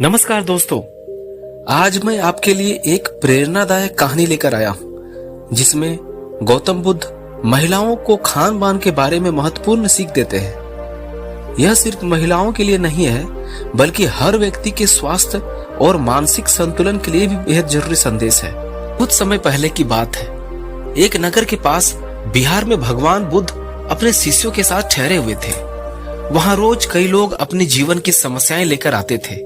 नमस्कार दोस्तों, आज मैं आपके लिए एक प्रेरणादायक कहानी लेकर आया हूं जिसमें गौतम बुद्ध महिलाओं को खान पान के बारे में महत्वपूर्ण सीख देते हैं। यह सिर्फ महिलाओं के लिए नहीं है बल्कि हर व्यक्ति के स्वास्थ्य और मानसिक संतुलन के लिए भी बेहद जरूरी संदेश है। कुछ समय पहले की बात है, एक नगर के पास बिहार में भगवान बुद्ध अपने शिष्यों के साथ ठहरे हुए थे। वहां रोज कई लोग अपने जीवन की समस्याएं लेकर आते थे।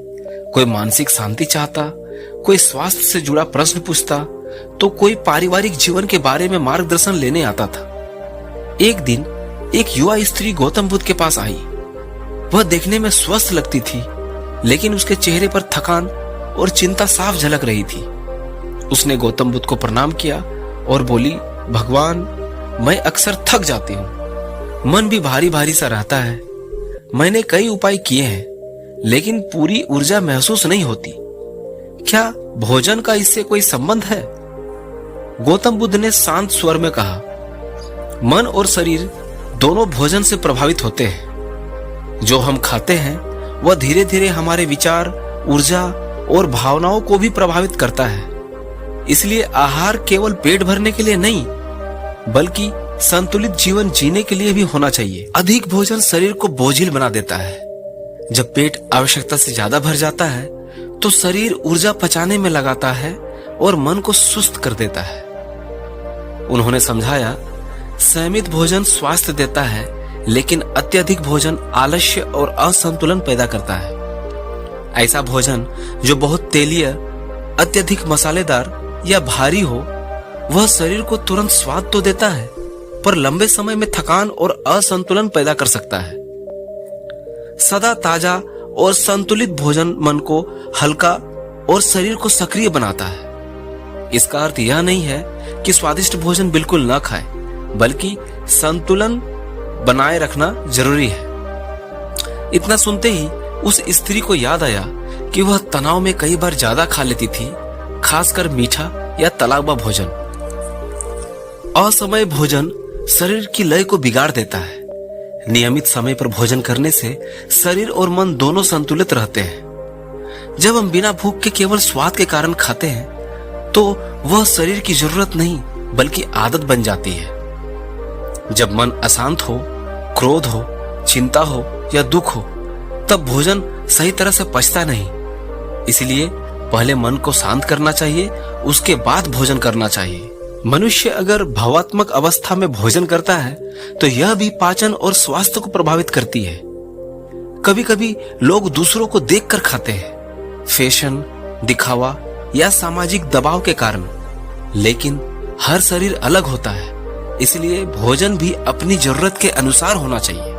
कोई मानसिक शांति चाहता, कोई स्वास्थ्य से जुड़ा प्रश्न पूछता, तो कोई पारिवारिक जीवन के बारे में मार्गदर्शन लेने आता था। एक दिन एक युवा स्त्री गौतम बुद्ध के पास आई। वह देखने में स्वस्थ लगती थी, लेकिन उसके चेहरे पर थकान और चिंता साफ झलक रही थी। उसने गौतम बुद्ध को प्रणाम किया और बोली, भगवान, मैं अक्सर थक जाती हूँ, मन भी भारी भारी सा रहता है। मैंने कई उपाय किए हैं लेकिन पूरी ऊर्जा महसूस नहीं होती। क्या भोजन का इससे कोई संबंध है? गौतम बुद्ध ने शांत स्वर में कहा, मन और शरीर दोनों भोजन से प्रभावित होते हैं। जो हम खाते हैं वह धीरे धीरे हमारे विचार, ऊर्जा और भावनाओं को भी प्रभावित करता है। इसलिए आहार केवल पेट भरने के लिए नहीं बल्कि संतुलित जीवन जीने के लिए भी होना चाहिए। अधिक भोजन शरीर को बोझिल बना देता है। जब पेट आवश्यकता से ज्यादा भर जाता है तो शरीर ऊर्जा पचाने में लगाता है और मन को सुस्त कर देता है। उन्होंने समझाया, संयमित भोजन स्वास्थ्य देता है लेकिन अत्यधिक भोजन आलस्य और असंतुलन पैदा करता है। ऐसा भोजन जो बहुत तेलीय, अत्यधिक मसालेदार या भारी हो, वह शरीर को तुरंत स्वाद तो देता है पर लंबे समय में थकान और असंतुलन पैदा कर सकता है। सदा ताजा और संतुलित भोजन मन को हल्का और शरीर को सक्रिय बनाता है। इसका अर्थ यह नहीं है कि स्वादिष्ट भोजन बिल्कुल न खाएं, बल्कि संतुलन बनाए रखना जरूरी है। इतना सुनते ही उस स्त्री को याद आया कि वह तनाव में कई बार ज्यादा खा लेती थी, खासकर मीठा या तला हुआ भोजन। असमय भोजन शरीर की लय को बिगाड़ देता है। नियमित समय पर भोजन करने से शरीर और मन दोनों संतुलित रहते हैं। जब हम बिना भूख के केवल स्वाद के कारण खाते हैं तो वह शरीर की जरूरत नहीं बल्कि आदत बन जाती है। जब मन अशांत हो, क्रोध हो, चिंता हो या दुख हो, तब भोजन सही तरह से पचता नहीं। इसलिए पहले मन को शांत करना चाहिए, उसके बाद भोजन करना चाहिए। मनुष्य अगर भावात्मक अवस्था में भोजन करता है तो यह भी पाचन और स्वास्थ्य को प्रभावित करती है। कभी कभी लोग दूसरों को देखकर खाते हैं, फैशन, दिखावा या सामाजिक दबाव के कारण, लेकिन हर शरीर अलग होता है, इसलिए भोजन भी अपनी जरूरत के अनुसार होना चाहिए।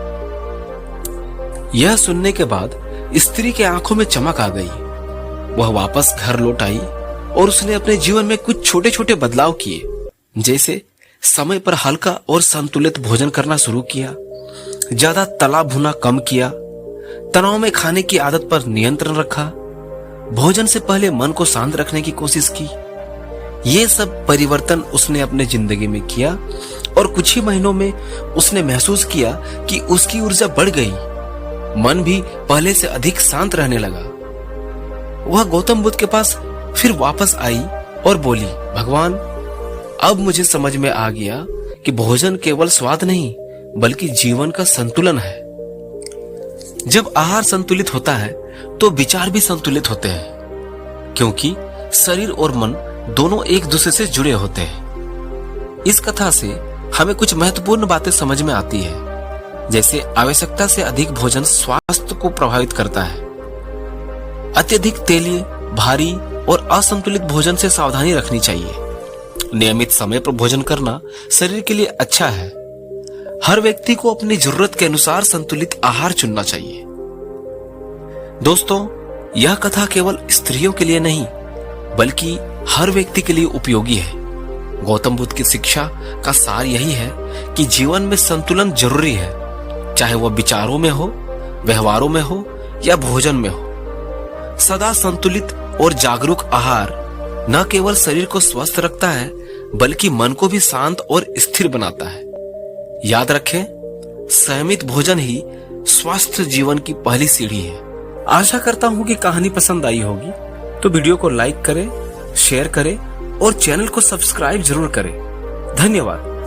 यह सुनने के बाद स्त्री के आंखों में चमक आ गई। वह वापस घर लौट आई और उसने अपने जीवन में कुछ छोटे छोटे बदलाव किए, जैसे समय पर हल्का और संतुलित भोजन करना शुरू किया, ज्यादा तला भुना कम किया, तनाव में खाने की आदत पर नियंत्रण रखा, भोजन से पहले मन को शांत रखने की कोशिश की। ये सब परिवर्तन उसने अपने जिंदगी में किया और कुछ ही महीनों में उसने महसूस किया कि उसकी ऊर्जा बढ़ गई, मन भी पहले से अधिक शांत रहने लगा। वह गौतम बुद्ध के पास फिर वापस आई और बोली, भगवान, अब मुझे समझ में आ गया कि भोजन केवल स्वाद नहीं बल्कि जीवन का संतुलन है। जब आहार संतुलित होता है तो विचार भी संतुलित होते हैं, क्योंकि शरीर और मन दोनों एक दूसरे से जुड़े होते हैं। इस कथा से हमें कुछ महत्वपूर्ण बातें समझ में आती है, जैसे आवश्यकता से अधिक भोजन स्वास्थ्य को प्रभावित करता है। अत्यधिक तेलीय, भारी और असंतुलित भोजन से सावधानी रखनी चाहिए। नियमित समय पर भोजन करना शरीर के लिए अच्छा है। हर व्यक्ति को अपनी जरूरत के अनुसार संतुलित आहार चुनना चाहिए। दोस्तों, यह कथा केवल स्त्रियों के लिए नहीं बल्कि हर व्यक्ति के लिए उपयोगी है। गौतम बुद्ध की शिक्षा का सार यही है कि जीवन में संतुलन जरूरी है, चाहे वह विचारों में हो, व्यवहारों में हो या भोजन में हो। सदा संतुलित और जागरूक आहार न केवल शरीर को स्वस्थ रखता है बल्कि मन को भी शांत और स्थिर बनाता है। याद रखें, संयमित भोजन ही स्वस्थ जीवन की पहली सीढ़ी है। आशा करता हूँ कि कहानी पसंद आई होगी, तो वीडियो को लाइक करें, शेयर करें और चैनल को सब्सक्राइब जरूर करें। धन्यवाद।